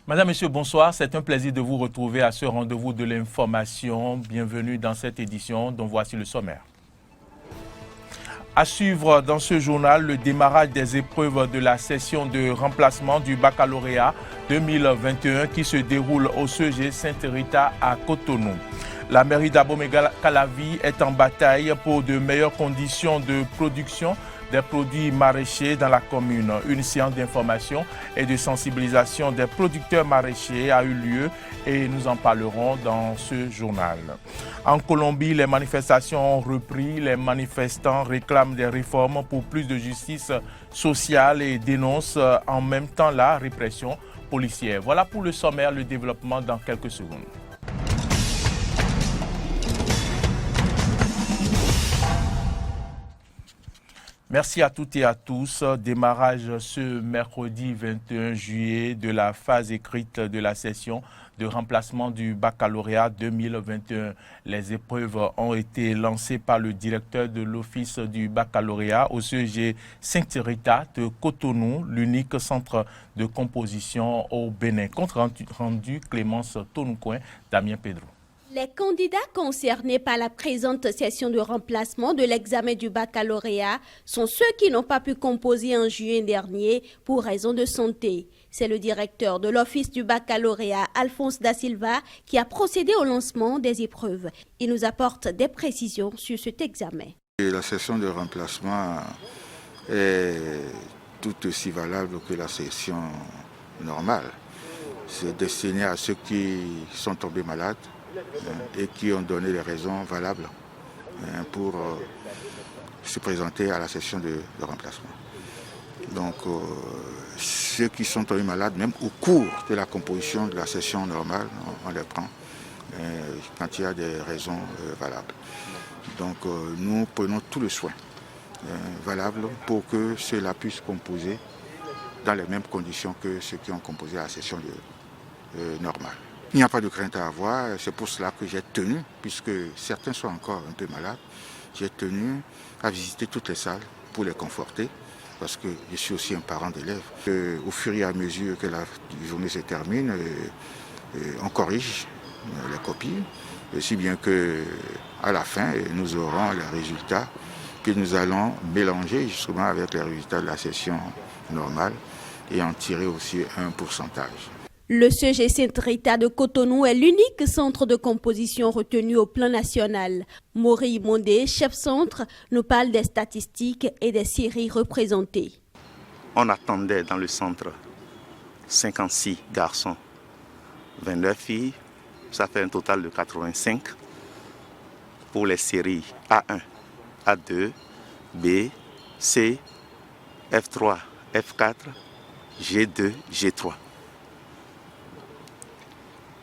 Madame, Monsieur, bonsoir. C'est un plaisir de vous retrouver à ce rendez-vous de l'information. Bienvenue dans cette édition dont voici le sommaire. À suivre dans ce journal, le démarrage des épreuves de la session de remplacement du baccalauréat 2021 qui se déroule au CEG Sainte-Rita à Cotonou. La mairie d'Abomey-Calavi est en bataille pour de meilleures conditions de production des produits maraîchers dans la commune. Une séance d'information et de sensibilisation des producteurs maraîchers a eu lieu et nous en parlerons dans ce journal. En Colombie, les manifestations ont repris. Les manifestants réclament des réformes pour plus de justice sociale et dénoncent en même temps la répression policière. Voilà pour le sommaire, le développement dans quelques secondes. Merci à toutes et à tous. Démarrage ce mercredi 21 juillet de la phase écrite de la session de remplacement du baccalauréat 2021. Les épreuves ont été lancées par le directeur de l'office du baccalauréat au CEG Sainte-Rita de Cotonou, l'unique centre de composition au Bénin. Compte rendu Clémence Tonoucoin, Damien Pedro. Les candidats concernés par la présente session de remplacement de l'examen du baccalauréat sont ceux qui n'ont pas pu composer en juillet dernier pour raison de santé. C'est le directeur de l'office du baccalauréat, Alphonse Da Silva, qui a procédé au lancement des épreuves. Il nous apporte des précisions sur cet examen. La session de remplacement est tout aussi valable que la session normale. C'est destiné à ceux qui sont tombés malades et qui ont donné les raisons valables pour se présenter à la session de remplacement. Donc, ceux qui sont tombés malades, même au cours de la composition de la session normale, on les prend quand il y a des raisons valables. Donc, nous prenons tout le soin valable pour que ceux-là puissent composer dans les mêmes conditions que ceux qui ont composé à la session normale. Il n'y a pas de crainte à avoir, c'est pour cela que j'ai tenu, puisque certains sont encore un peu malades, j'ai tenu à visiter toutes les salles pour les conforter, parce que je suis aussi un parent d'élèves. Au fur et à mesure que la journée se termine, on corrige les copies, si bien qu'à la fin, nous aurons les résultats que nous allons mélanger justement avec les résultats de la session normale et en tirer aussi un pourcentage. Le CEG Sainte-Rita de Cotonou est l'unique centre de composition retenu au plan national. Maury Mondé, chef centre, nous parle des statistiques et des séries représentées. On attendait dans le centre 56 garçons, 29 filles, ça fait un total de 85 pour les séries A1, A2, B, C, F3, F4, G2, G3.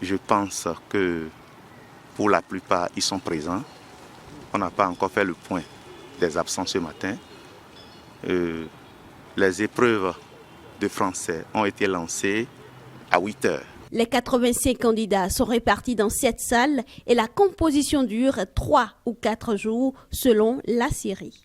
Je pense que pour la plupart, ils sont présents. On n'a pas encore fait le point des absents ce matin. Les épreuves de français ont été lancées à 8 heures. Les 85 candidats sont répartis dans 7 salles et la composition dure 3 ou 4 jours selon la série.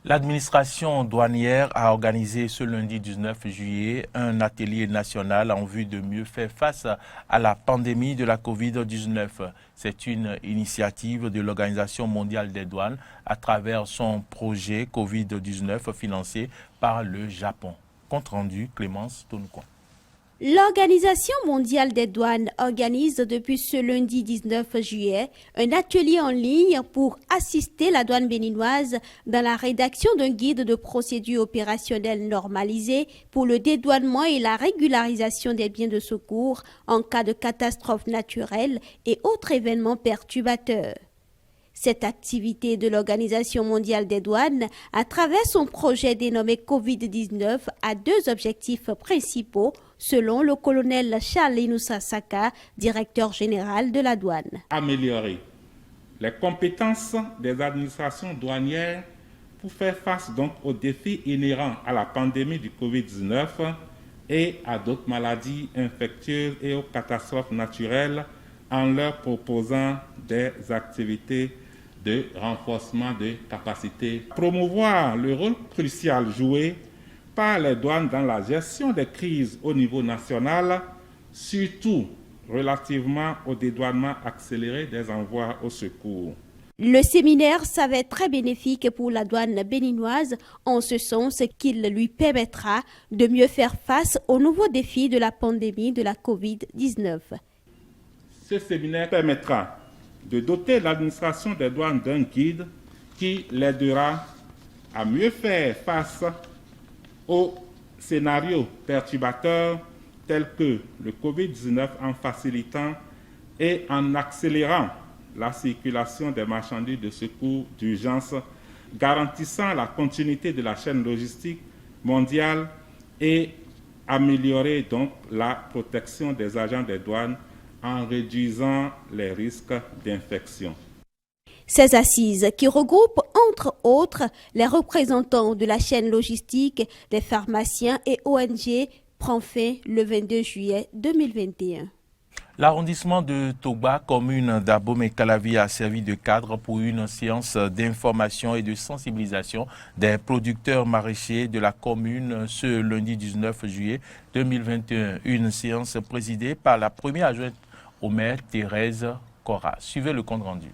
L'administration douanière a organisé ce lundi 19 juillet un atelier national en vue de mieux faire face à la pandémie de la Covid-19. C'est une initiative de l'Organisation mondiale des douanes à travers son projet Covid-19 financé par le Japon. Compte rendu, Clémence Tonoucoin. L'Organisation mondiale des douanes organise depuis ce lundi 19 juillet un atelier en ligne pour assister la douane béninoise dans la rédaction d'un guide de procédure opérationnelle normalisée pour le dédouanement et la régularisation des biens de secours en cas de catastrophe naturelle et autres événements perturbateurs. Cette activité de l'Organisation mondiale des douanes, à travers son projet dénommé Covid-19, a 2 objectifs principaux, selon le colonel Charles Inoussa Saka, directeur général de la douane. Améliorer les compétences des administrations douanières pour faire face donc aux défis inhérents à la pandémie du Covid-19 et à d'autres maladies infectieuses et aux catastrophes naturelles en leur proposant des activités de renforcement de capacités. Promouvoir le rôle crucial joué par les douanes dans la gestion des crises au niveau national surtout relativement au dédouanement accéléré des envois au secours. Le séminaire s'avère très bénéfique pour la douane béninoise, en ce sens qu'il lui permettra de mieux faire face aux nouveaux défis de la pandémie de la COVID-19. Ce séminaire permettra de doter l'administration des douanes d'un guide qui l'aidera à mieux faire face aux scénarios perturbateurs tels que le Covid-19 en facilitant et en accélérant la circulation des marchandises de secours d'urgence, garantissant la continuité de la chaîne logistique mondiale et améliorer donc la protection des agents des douanes en réduisant les risques d'infection. Ces assises, qui regroupent entre autres les représentants de la chaîne logistique, les pharmaciens et ONG, prend fin le 22 juillet 2021. L'arrondissement de Togba, commune d'Abomey-Calavi, a servi de cadre pour une séance d'information et de sensibilisation des producteurs maraîchers de la commune ce lundi 19 juillet 2021. Une séance présidée par la première adjointe au maire, Thérèse Cora. Suivez le compte rendu.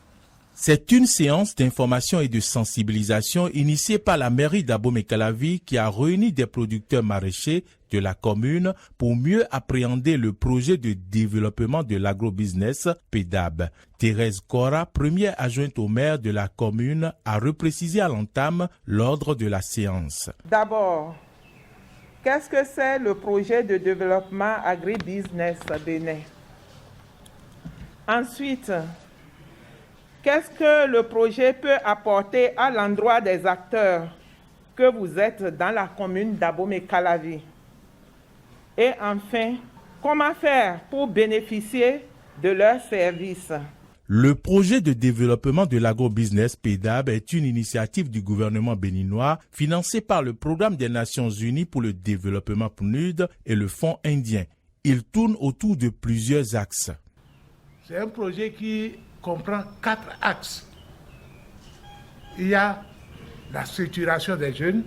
C'est une séance d'information et de sensibilisation initiée par la mairie d'Abomey-Calavi qui a réuni des producteurs maraîchers de la commune pour mieux appréhender le projet de développement de l'agrobusiness PEDAB. Thérèse Cora, première adjointe au maire de la commune, a reprécisé à l'entame l'ordre de la séance. D'abord, qu'est-ce que c'est le projet de développement agribusiness Bénin? Ensuite, qu'est-ce que le projet peut apporter à l'endroit des acteurs que vous êtes dans la commune d'Abomey-Calavi? Et enfin, comment faire pour bénéficier de leurs services? Le projet de développement de l'agrobusiness PEDAB est une initiative du gouvernement béninois financée par le Programme des Nations Unies pour le développement PNUD et le Fonds indien. Il tourne autour de plusieurs axes. C'est un projet qui comprend 4 axes. Il y a la structuration des jeunes,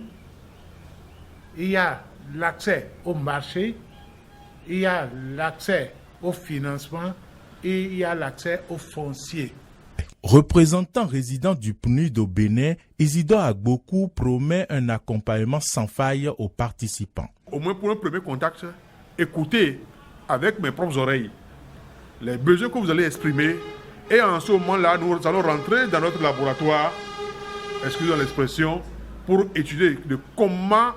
il y a l'accès au marché, il y a l'accès au financement et il y a l'accès au foncier. Représentant résident du PNUD au Bénin, Isidore Agbokou promet un accompagnement sans faille aux participants. Au moins pour un premier contact, écoutez avec mes propres oreilles les besoins que vous allez exprimer. Et en ce moment-là, nous allons rentrer dans notre laboratoire, excusez l'expression, pour étudier de comment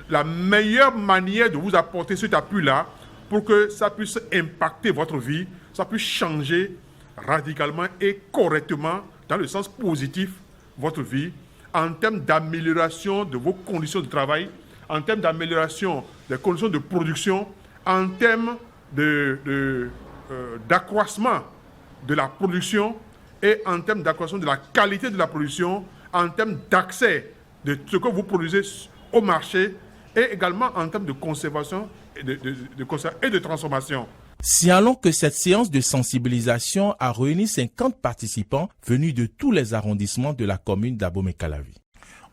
la meilleure manière de vous apporter cet appui-là pour que ça puisse impacter votre vie, ça puisse changer radicalement et correctement, dans le sens positif, votre vie, en termes d'amélioration de vos conditions de travail, en termes d'amélioration des conditions de production, en termes d'accroissement de la production et en termes d'accroissement de la qualité de la production, en termes d'accès de ce que vous produisez au marché et également en termes de conservation et de transformation. Signalons que cette séance de sensibilisation a réuni 50 participants venus de tous les arrondissements de la commune d'Abomey-Calavi.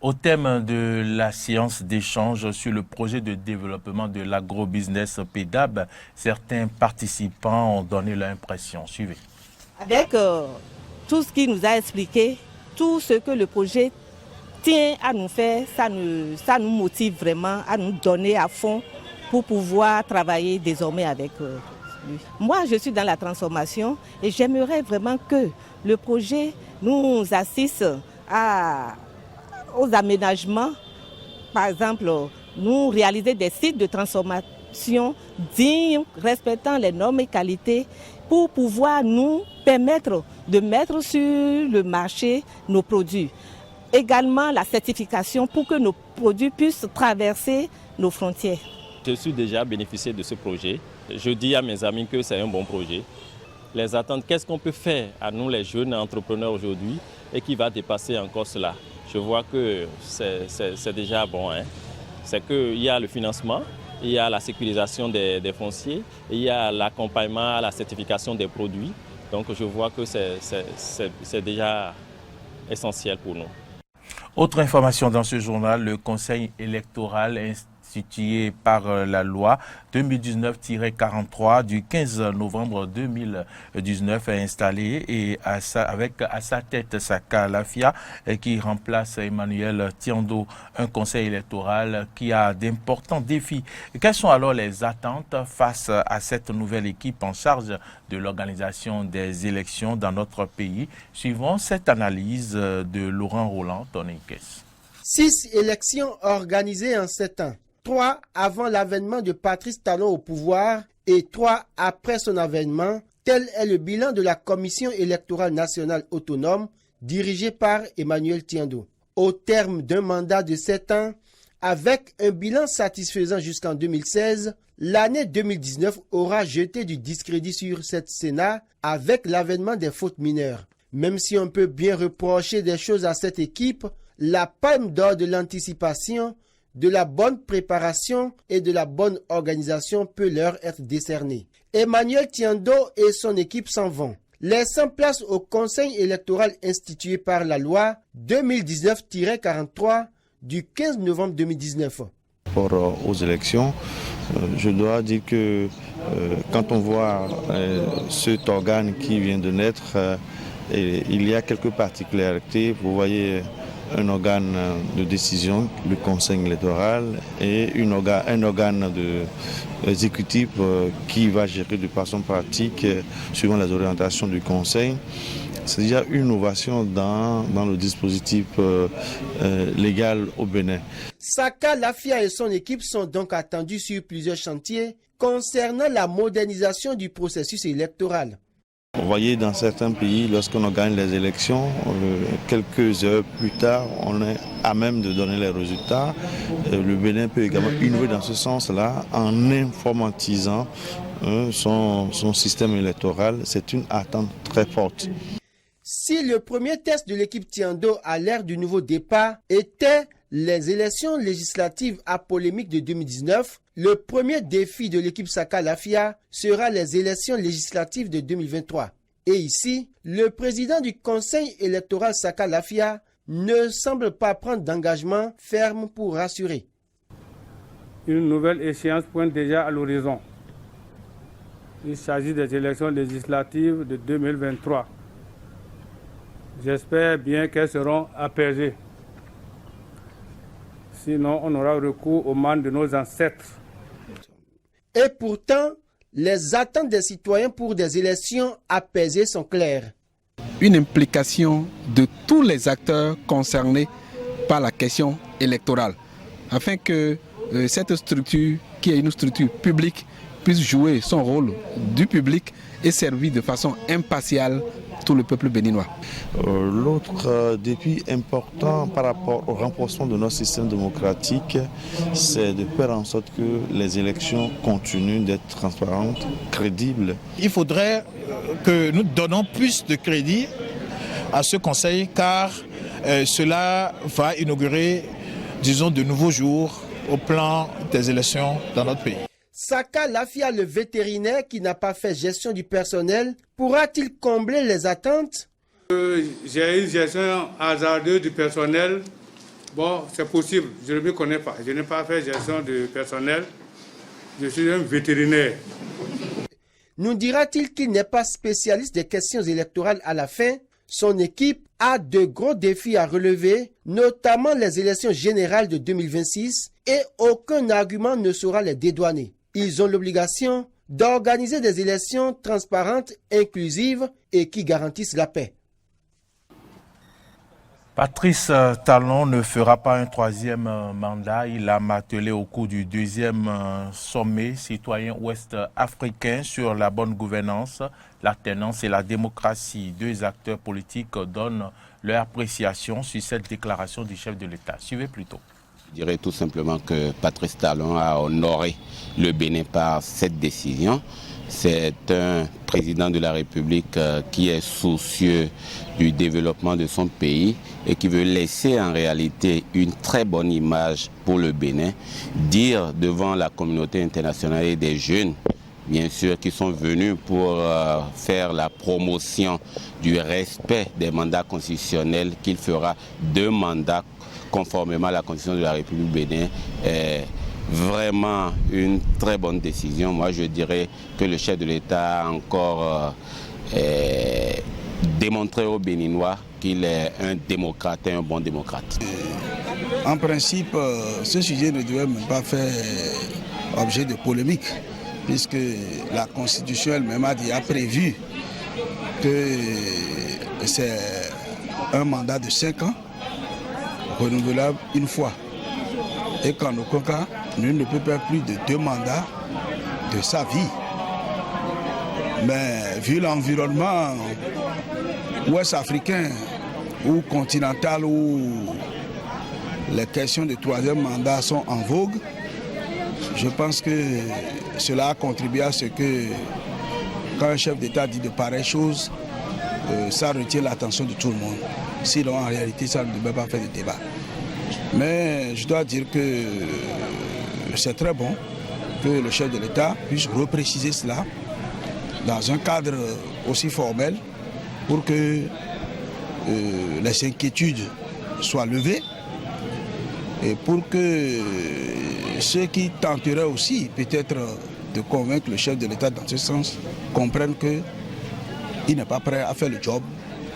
Au thème de la séance d'échange sur le projet de développement de l'agrobusiness PEDAB, certains participants ont donné leur impression. Suivez. Avec tout ce qu'il nous a expliqué, tout ce que le projet tient à nous faire, ça nous motive vraiment à nous donner à fond pour pouvoir travailler désormais avec lui. Moi, je suis dans la transformation et j'aimerais vraiment que le projet nous assiste aux aménagements. Par exemple, nous réaliser des sites de transformation dignes, respectant les normes et qualités pour pouvoir nous permettre de mettre sur le marché nos produits. Également la certification pour que nos produits puissent traverser nos frontières. Je suis déjà bénéficié de ce projet. Je dis à mes amis que c'est un bon projet. Les attentes, qu'est-ce qu'on peut faire à nous les jeunes entrepreneurs aujourd'hui et qui va dépasser encore cela? Je vois que c'est déjà bon. C'est qu'il y a le financement, il y a la sécurisation des fonciers, il y a l'accompagnement à la certification des produits. Donc je vois que c'est déjà essentiel pour nous. Autre information dans ce journal, le Conseil électoral institué par la loi 2019-43 du 15 novembre 2019 est installé et avec à sa tête Saka Lafia qui remplace Emmanuel Tiando, un conseil électoral qui a d'importants défis. Quelles sont alors les attentes face à cette nouvelle équipe en charge de l'organisation des élections dans notre pays? Suivons cette analyse de Laurent Roland, Tonikes. 6 élections organisées en 7 ans. 3 avant l'avènement de Patrice Talon au pouvoir et 3 après son avènement. Tel est le bilan de la Commission électorale nationale autonome dirigée par Emmanuel Tiando. Au terme d'un mandat de 7 ans, avec un bilan satisfaisant jusqu'en 2016, l'année 2019 aura jeté du discrédit sur cette Sénat avec l'avènement des fautes mineures. Même si on peut bien reprocher des choses à cette équipe, la palme d'or de l'anticipation, de la bonne préparation et de la bonne organisation peut leur être décernée. Emmanuel Tiando et son équipe s'en vont, laissant place au conseil électoral institué par la loi 2019-43 du 15 novembre 2019. Aux élections, je dois dire que quand on voit cet organe qui vient de naître, il y a quelques particularités. Vous voyez un organe de décision, le conseil électoral, et un organe exécutif qui va gérer de façon pratique suivant les orientations du conseil. C'est déjà une innovation dans le dispositif légal au Bénin. Saka Lafia et son équipe sont donc attendus sur plusieurs chantiers concernant la modernisation du processus électoral. Vous voyez, dans certains pays, lorsqu'on gagne les élections, quelques heures plus tard, on est à même de donner les résultats. Le Bénin peut également innover dans ce sens-là en informatisant son système électoral. C'est une attente très forte. Si le premier test de l'équipe Tiando à l'ère du nouveau départ était les élections législatives à polémique de 2019, le premier défi de l'équipe Saka Lafia sera les élections législatives de 2023. Et ici, le président du conseil électoral Saka Lafia ne semble pas prendre d'engagement ferme pour rassurer. Une nouvelle échéance pointe déjà à l'horizon. Il s'agit des élections législatives de 2023. J'espère bien qu'elles seront apaisées. Sinon, on aura recours aux mains de nos ancêtres. Et pourtant, les attentes des citoyens pour des élections apaisées sont claires. Une implication de tous les acteurs concernés par la question électorale, afin que cette structure, qui est une structure publique, puisse jouer son rôle du public et servir de façon impartiale tout le peuple béninois. L'autre défi important par rapport au renforcement de notre système démocratique, c'est de faire en sorte que les élections continuent d'être transparentes, crédibles. Il faudrait que nous donnons plus de crédit à ce conseil car cela va inaugurer, disons, de nouveaux jours au plan des élections dans notre pays. Saka Lafia, le vétérinaire qui n'a pas fait gestion du personnel, pourra-t-il combler les attentes? J'ai une gestion hasardeuse du personnel. Bon, c'est possible, je ne me connais pas. Je n'ai pas fait gestion du personnel. Je suis un vétérinaire. Nous dira-t-il qu'il n'est pas spécialiste des questions électorales à la fin? Son équipe a de gros défis à relever, notamment les élections générales de 2026, et aucun argument ne saura les dédouaner. Ils ont l'obligation d'organiser des élections transparentes, inclusives et qui garantissent la paix. Patrice Talon ne fera pas un troisième mandat. Il a martelé au cours du deuxième sommet citoyen ouest-africain sur la bonne gouvernance, l'alternance et la démocratie. 2 acteurs politiques donnent leur appréciation sur cette déclaration du chef de l'État. Suivez plutôt. Je dirais tout simplement que Patrice Talon a honoré le Bénin par cette décision. C'est un président de la République qui est soucieux du développement de son pays et qui veut laisser en réalité une très bonne image pour le Bénin, dire devant la communauté internationale et des jeunes, bien sûr, qui sont venus pour faire la promotion du respect des mandats constitutionnels, qu'il fera 2 mandats conformément à la Constitution de la République du Bénin vraiment une très bonne décision. Moi, je dirais que le chef de l'État a encore démontré aux Béninois qu'il est un démocrate et un bon démocrate. En principe, ce sujet ne devait même pas faire objet de polémique, puisque la Constitution elle-même a prévu que c'est un mandat de 5 ans, renouvelable une fois. Et qu'en aucun cas, nul ne peut faire plus de 2 mandats de sa vie. Mais vu l'environnement ouest-africain ou continental où les questions de 3e mandat sont en vogue, je pense que cela a contribué à ce que quand un chef d'État dit de pareilles choses, ça retient l'attention de tout le monde. Sinon, en réalité, ça ne devait pas faire de débat. Mais je dois dire que c'est très bon que le chef de l'État puisse repréciser cela dans un cadre aussi formel pour que les inquiétudes soient levées et pour que ceux qui tenteraient aussi peut-être de convaincre le chef de l'État dans ce sens comprennent qu'il n'est pas prêt à faire le job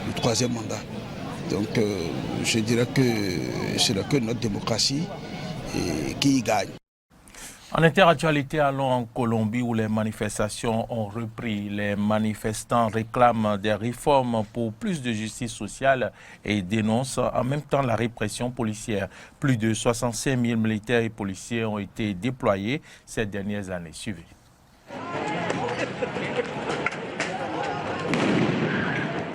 du 3e mandat. Donc je dirais que c'est que notre démocratie qui y gagne. En interactualité, allons en Colombie où les manifestations ont repris. Les manifestants réclament des réformes pour plus de justice sociale et dénoncent en même temps la répression policière. Plus de 65 000 militaires et policiers ont été déployés ces dernières années. Suivez.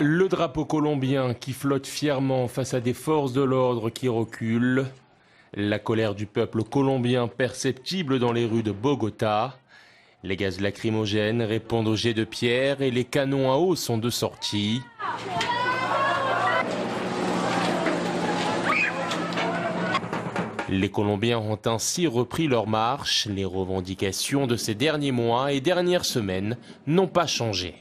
Le drapeau colombien qui flotte fièrement face à des forces de l'ordre qui reculent. La colère du peuple colombien perceptible dans les rues de Bogota. Les gaz lacrymogènes répondent aux jets de pierre et les canons à eau sont de sortie. Les Colombiens ont ainsi repris leur marche. Les revendications de ces derniers mois et dernières semaines n'ont pas changé.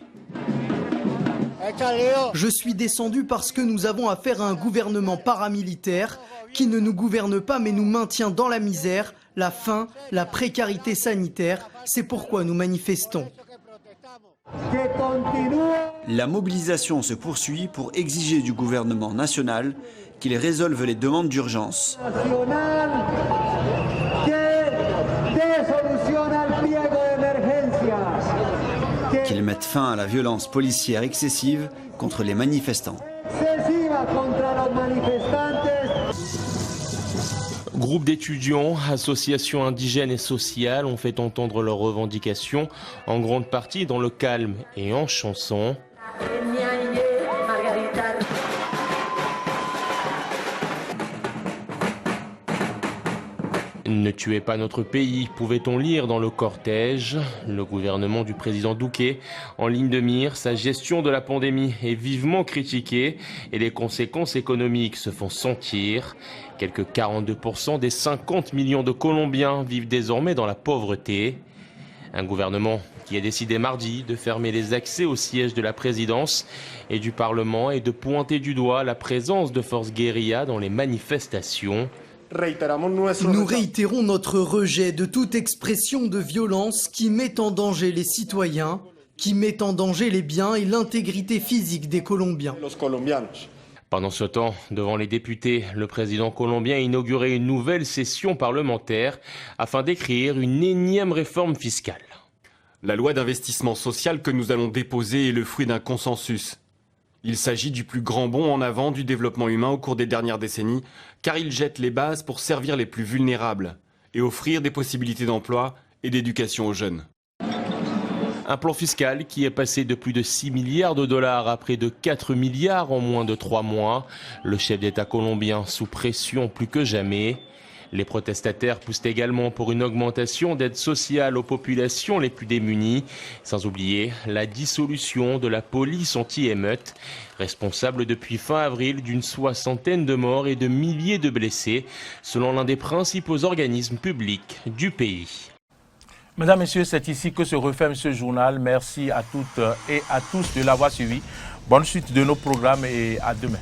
Je suis descendu parce que nous avons affaire à un gouvernement paramilitaire qui ne nous gouverne pas mais nous maintient dans la misère, la faim, la précarité sanitaire. C'est pourquoi nous manifestons. La mobilisation se poursuit pour exiger du gouvernement national qu'il résolve les demandes d'urgence. Qu'il mette fin à la violence policière excessive contre les manifestants. Groupes d'étudiants, associations indigènes et sociales ont fait entendre leurs revendications, en grande partie dans le calme et en chanson. Ne tuez pas notre pays, pouvait-on lire dans le cortège. Le gouvernement du président Duque, en ligne de mire, sa gestion de la pandémie est vivement critiquée et les conséquences économiques se font sentir. Quelques 42% des 50 millions de Colombiens vivent désormais dans la pauvreté. Un gouvernement qui a décidé mardi de fermer les accès au siège de la présidence et du Parlement et de pointer du doigt la présence de forces guérillas dans les manifestations. Nous réitérons notre rejet de toute expression de violence qui met en danger les citoyens, qui met en danger les biens et l'intégrité physique des Colombiens. Pendant ce temps, devant les députés, le président colombien a inauguré une nouvelle session parlementaire afin d'écrire une énième réforme fiscale. La loi d'investissement social que nous allons déposer est le fruit d'un consensus. Il s'agit du plus grand bond en avant du développement humain au cours des dernières décennies, car il jette les bases pour servir les plus vulnérables et offrir des possibilités d'emploi et d'éducation aux jeunes. Un plan fiscal qui est passé de plus de 6 milliards de dollars à près de 4 milliards en moins de 3 mois. Le chef d'État colombien sous pression plus que jamais. Les protestataires poussent également pour une augmentation d'aide sociale aux populations les plus démunies, sans oublier la dissolution de la police anti-émeute, responsable depuis fin avril d'une 60aine de morts et de milliers de blessés, selon l'un des principaux organismes publics du pays. Mesdames, Messieurs, c'est ici que se referme ce journal. Merci à toutes et à tous de l'avoir suivi. Bonne suite de nos programmes et à demain.